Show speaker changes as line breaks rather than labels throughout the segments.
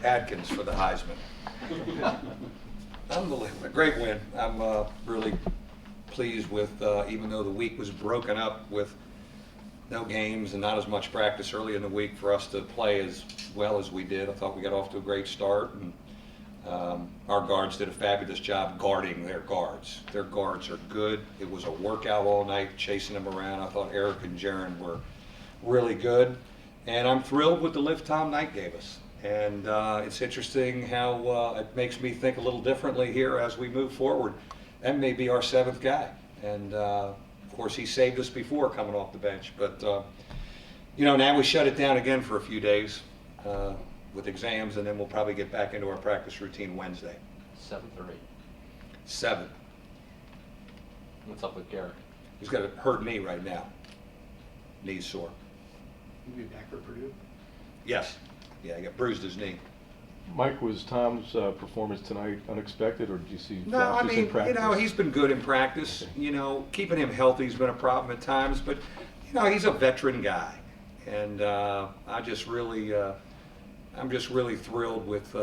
Adkins for the Heisman. Unbelievable. Great win. I'm really pleased with, even though the week was broken up with no games and not as much practice early in the week, for us to play as well as we did. I thought we got off to a great start, and our guards did a fabulous job guarding their guards. Their guards are good. It was a workout all night, chasing them around. I thought Eric and Jaron were really good, and I'm thrilled with the lift Tom Knight gave us. And it's interesting how it makes me think a little differently here as we move forward. That may be our 7th guy, and of course he saved us before coming off the bench. But you know, now we shut it down again for a few days with exams, and then we'll probably get back into our practice routine Wednesday.
7th or 8th?
7th.
What's up with Garrett?
He's got a hurt knee right now. Knee's sore.
He'll be back for Purdue?
Yes. Yeah, he got bruised his knee.
Mike, was Tom's performance tonight unexpected, or did you see
No, I
flashes in
mean,
practice?
you know, he's been good in practice. You know, keeping him healthy has been a problem at times, but you know, he's a veteran guy, and I'm just really thrilled with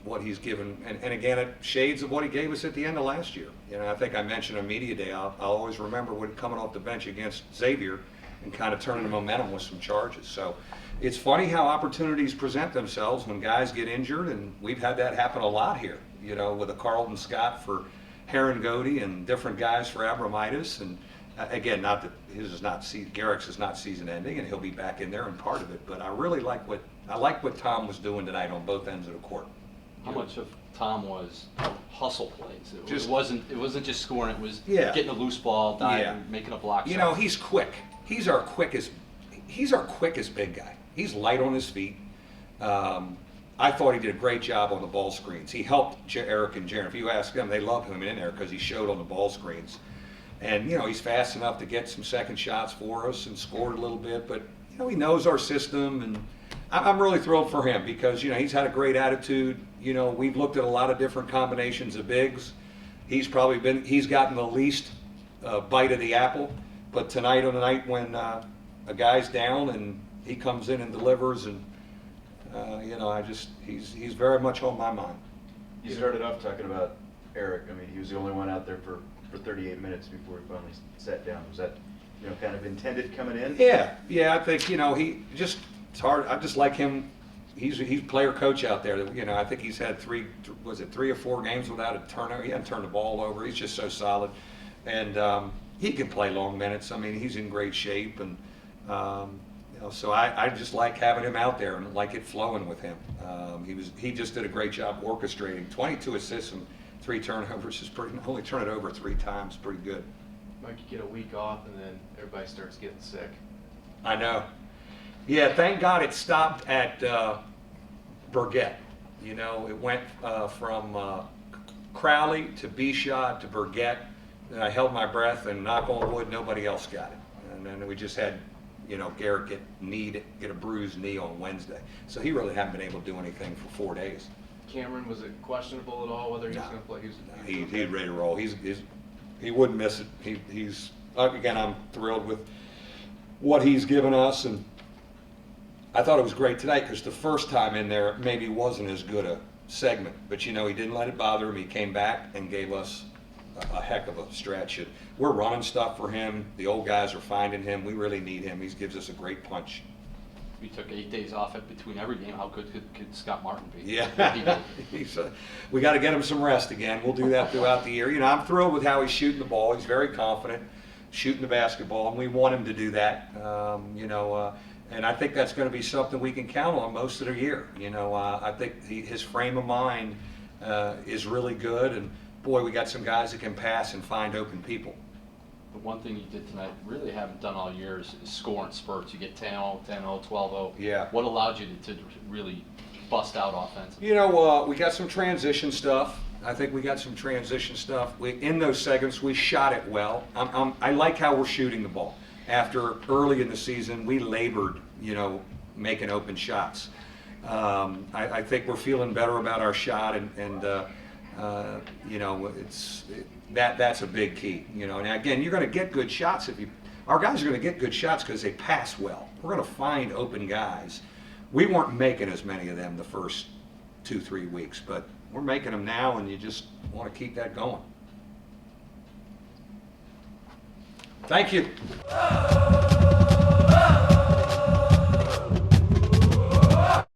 what he's given. And again, it shades of what he gave us at the end of last year. You know, I think I mentioned on media day. I'll always remember when coming off the bench against Xavier and kind of turning the momentum with some charges. So it's funny how opportunities present themselves when guys get injured, and we've had that happen a lot here, you know, with a Carlton Scott for Heron Godey and different guys for Abramitis. And again, not that his is not, Garrick's is not season ending, and he'll be back in there and part of it, but I really like what Tom was doing tonight on both ends of the court.
How much of Tom was hustle plays?
Just-
It wasn't just scoring, it was
Yeah.
getting a loose ball, diving,
Yeah.
making a block
You
shot.
know, he's quick. He's our quickest big guy. He's light on his feet. I thought he did a great job on the ball screens. He helped Eric and Jaron. If you ask them, they love him in there because he showed on the ball screens. And, you know, he's fast enough to get some second shots for us and scored a little bit. But, you know, he knows our system, and I'm really thrilled for him because, you know, he's had a great attitude. You know, we've looked at a lot of different combinations of bigs. He's gotten the least bite of the apple. But tonight, on the night when a guy's down and he comes in and delivers, and you know, he's very much on my mind.
You started off talking about Eric. I mean, he was the only one out there for 38 minutes before he finally sat down. Was that, you know, kind of intended coming in?
Yeah, I think, you know, it's hard. I just like him. He's player coach out there. You know, I think he's had 3 or 4 games without a turnover. He hasn't turned the ball over. He's just so solid, and he can play long minutes. I mean, he's in great shape, and you know, so I just like having him out there and like it flowing with him. He just did a great job orchestrating. 22 assists and 3 turnovers is pretty. Only turn it over 3 times, pretty good.
Mike, you get a week off and then everybody starts getting sick.
I know. Yeah, thank God it stopped at Burgett. You know, it went from Crowley to Bishad to Burgett. And I held my breath, and knock on wood, nobody else got it. And then we just had, you know, Garrett get a bruised knee on Wednesday. So he really hadn't been able to do anything for 4 days.
Cameron, was it questionable at all whether he was
No.
going to play?
He's ready to roll. He wouldn't miss it. He's again, I'm thrilled with what he's given us, and I thought it was great tonight because the first time in there maybe wasn't as good a segment, but you know, he didn't let it bother him. He came back and gave us a heck of a stretch. And we're running stuff for him. The old guys are finding him. We really need him. He gives us a great punch.
We took 8 days off between every game. How good could Scott Martin be?
Yeah, we got to get him some rest again. We'll do that throughout the year. You know, I'm thrilled with how he's shooting the ball. He's very confident shooting the basketball, and we want him to do that. You know, and I think that's going to be something we can count on most of the year. You know, I think his frame of mind is really good, and boy, we got some guys that can pass and find open people.
But one thing you did tonight, really haven't done all year, is score in spurts. You get 10-0, 10-0, 12-0.
Yeah.
What allowed you to really bust out offensively?
You know, we got some transition stuff. I think we got some transition stuff. In those segments, we shot it well. I like how we're shooting the ball. After early in the season, we labored, you know, making open shots. I think we're feeling better about our shot, and you know, that's a big key. You know, and again, you're going to get good shots our guys are going to get good shots because they pass well. We're going to find open guys. We weren't making as many of them the first 2-3 weeks. But we're making them now, and you just want to keep that going. Thank you.